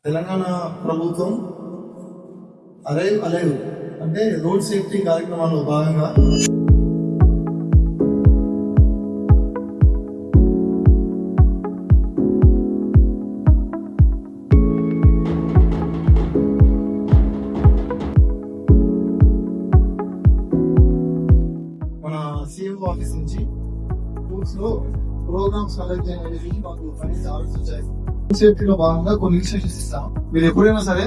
తెలంగాణ ప్రభుత్వం arrive alive అంటే road safety కార్యక్రమాల్లో భాగంగా మన సిఎం ఆఫీస్ నుంచి స్కూల్స్ లో ప్రోగ్రామ్స్ కండక్ట్ చేయడానికి మాకు ఫండ్స్ ఆర్డర్స్ వచ్చాయి. సేఫ్టీలో భాగంగా కొన్ని ఇన్స్ట్రక్షన్స్ ఇస్తాం. మీరు ఎప్పుడైనా సరే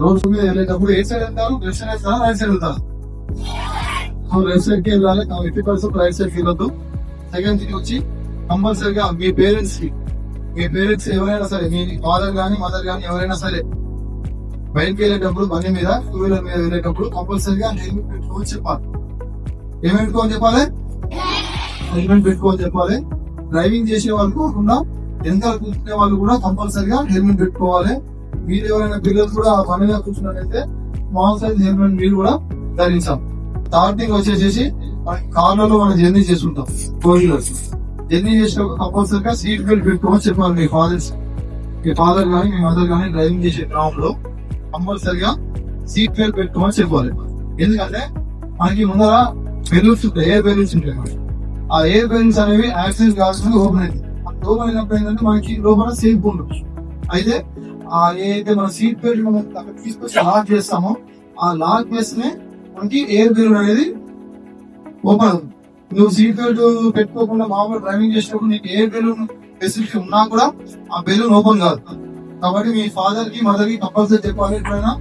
రోడ్డు మీద వెళ్ళేటప్పుడు ఏ సైడ్ వెళ్తారు, లెఫ్ట్ సైడ్ వెళ్తారా, రైట్ సైడ్ వెళ్తారు? లెఫ్ట్ సైడ్ కి వెళ్ళాలి. 50% రైట్ సైడ్ కి వెళ్ళొద్దు. సెకండ్ థింగ్ వచ్చి కంపల్సరీగా మీ పేరెంట్స్ ఎవరైనా సరే, మీ ఫాదర్ గానీ మదర్ గానీ ఎవరైనా సరే బయటకు వెళ్ళేటప్పుడు బండి మీద 2 వీలర్ మీద వెళ్ళేటప్పుడు కంపల్సరీగా హెల్మెట్ పెట్టుకోని చెప్పాలి. ఏం పెట్టుకోని చెప్పాలి? హెల్మెట్ పెట్టుకోని చెప్పాలి. డ్రైవింగ్ చేసే వాళ్ళు కాకుండా ఎంత కూర్చునే వాళ్ళు కూడా కంపల్సరీగా హెల్మెట్ పెట్టుకోవాలి. మీరు ఎవరైనా పిల్లలు కూడా బండి మీద కూర్చున్నట్లయితే స్మాల్ సైజ్ హెల్మెట్ మీరు కూడా ధరించాం. థర్డ్ థింగ్ వచ్చేసి కార్లలో మనం జర్నీ చేస్తుంటాం. 4 వీలర్స్ జర్నీ చేసినప్పుడు కంపల్సరీగా సీట్ బెల్ట్ పెట్టుకోమని చెప్పాలి. మీ ఫాదర్ కానీ మీ మదర్ కానీ డ్రైవింగ్ చేసే క్రమంలో కంపల్సరీగా సీట్ బెల్ట్ పెట్టుకోమని చెప్పాలి. ఎందుకంటే మనకి ముందర బెలూన్స్ ఉంటాయి, ఎయిర్ బెలూన్స్ ఉంటాయి. ఆ ఎయిర్ బెలూన్స్ అనేవి యాక్సిడెంట్ కావాల్సింది ఓపెన్ అయింది. ఓపెన్ అయినప్పుడు ఏంటంటే మనకి లోపల సేఫ్ ఉండదు. అయితే ఏదైతే మన సీట్ బెల్ట్ మనం అక్కడ తీసుకొచ్చి లాక్ చేస్తామో ఆ లాక్ చేస్తేనే మనకి ఎయిర్ బెలూన్ అనేది ఓపెన్ అవుతుంది. నువ్వు సీట్ బెల్ట్ పెట్టుకోకుండా మామూలు డ్రైవింగ్ చేసేటప్పుడు నీకు ఎయిర్ బెలూన్ ఫెసిలిటీ ఉన్నా కూడా ఆ బెలూన్ ఓపెన్ కాదు. కాబట్టి మీ ఫాదర్ కి మదర్ కి కంపల్సరీ చెప్పాలి. ఎప్పుడైనా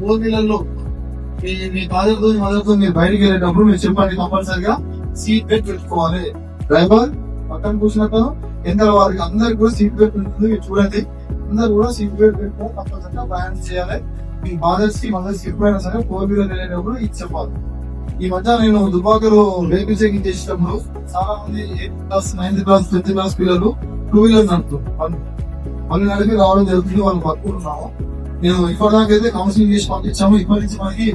4 వీలర్లో మీ ఫాదర్ తో మదర్ తో మీరు బయటకు వెళ్ళేటప్పుడు మీరు చెప్పండి కంపల్సరీగా సీట్ బెల్ట్ పెట్టుకోవాలి. డ్రైవర్ పక్కన కూర్చున్నట్టు ఎంత వారికి అందరికి కూడా సీట్ బెల్ట్ ఉంటుంది. మీరు చూడండి, అందరు కూడా సీట్ బెల్ట్ పెట్టుకొని కంపల్సరీగా ప్రయాణం చేయాలి. మీ ఫాదర్స్ కి మదర్స్ కి ఎప్పుడైనా సరే 4 వీలర్ వెళ్ళేటప్పుడు ఇది చెప్పాలి. ఈ మధ్య నేను దుబాకలో వెహికల్ చెకింగ్ చేసేటప్పుడు చాలా మంది 8th class 9th class 10th class పిల్లలు 2 వీలర్ నడుపుతారు. వాళ్ళు నడిపి రావడం జరుగుతుంది. వాళ్ళు పట్టుకుంటున్నాము. నేను ఇప్పటిదాకైతే కౌన్సిలింగ్ చేసి పంపించాము. ఇప్పటి నుంచి మనకి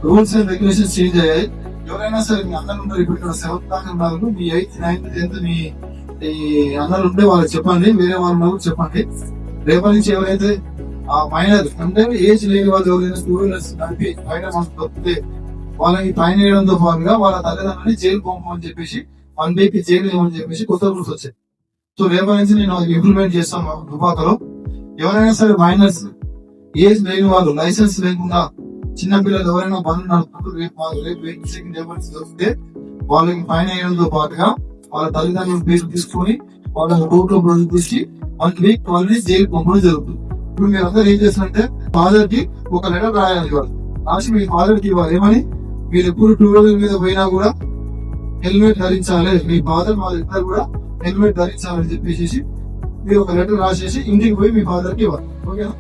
రూల్స్ అండ్ రెగ్యులేషన్స్ చేంజ్ అయ్యాయి. ఎవరైనా సరే మీ అన్నలు ఉంటారు, ఇప్పుడు ఇక్కడ 7th దాకా ఉన్నారు, మీ 8th 9th 10th మీ అన్నలు ఉంటే వాళ్ళకి చెప్పండి, వేరే వాళ్ళు చెప్పండి. రేపటి నుంచి ఎవరైతే మైనర్ అంటే ఏజ్ లేని వాళ్ళు ఎవరైనా 2 వీలర్స్ నడిపి పైన మనకు తప్పితే వాళ్ళని ఫైన్ వేయడంతో పాటుగా వాళ్ళ తల్లిదండ్రులని జైలు పంపమని చెప్పేసి 1 డేకి జైలు ఇవ్వమని చెప్పేసి కొత్త రూల్స్ వచ్చాయి. సో రేపటి నుంచి నేను ఇంప్లిమెంట్ చేస్తాను. దుబాకలో ఎవరైనా సరే మైనర్స్ ఏజ్ లేని వాళ్ళు, లైసెన్స్ లేకుండా చిన్న పిల్లలు ఎవరైనా బండ్లు నడుపుకుంటూ రేపు వెహికల్ చెకింగ్ దొరికితే వాళ్ళకి ఫైన్ వేయడంతో పాటుగా వాళ్ళ తల్లిదండ్రులు పేరు తీసుకొని వాళ్ళని కోర్టులో ప్రొడ్యూస్ చేసి 1 వీక్ 12 days జైలు పంపడం జరుగుతుంది. ఇప్పుడు మీరు అందరూ ఏం చేస్తారంటే ఫాదర్ కి ఒక లెటర్ రాయాలి. వాళ్ళు రాసి మీ ఫాదర్ కి ఇవ్వాలి. ఏమని? మీరు ఎప్పుడు 2 వీలర్ మీద పోయినా కూడా హెల్మెట్ ధరించాలి, మీ ఫాదర్ మా ఇద్దరు కూడా హెల్మెట్ ధరించాలని చెప్పేసి మీరు ఒక లెటర్ రాసేసి ఇంటికి పోయి మీ ఫాదర్ కి ఇవ్వాలి. ఓకేనా?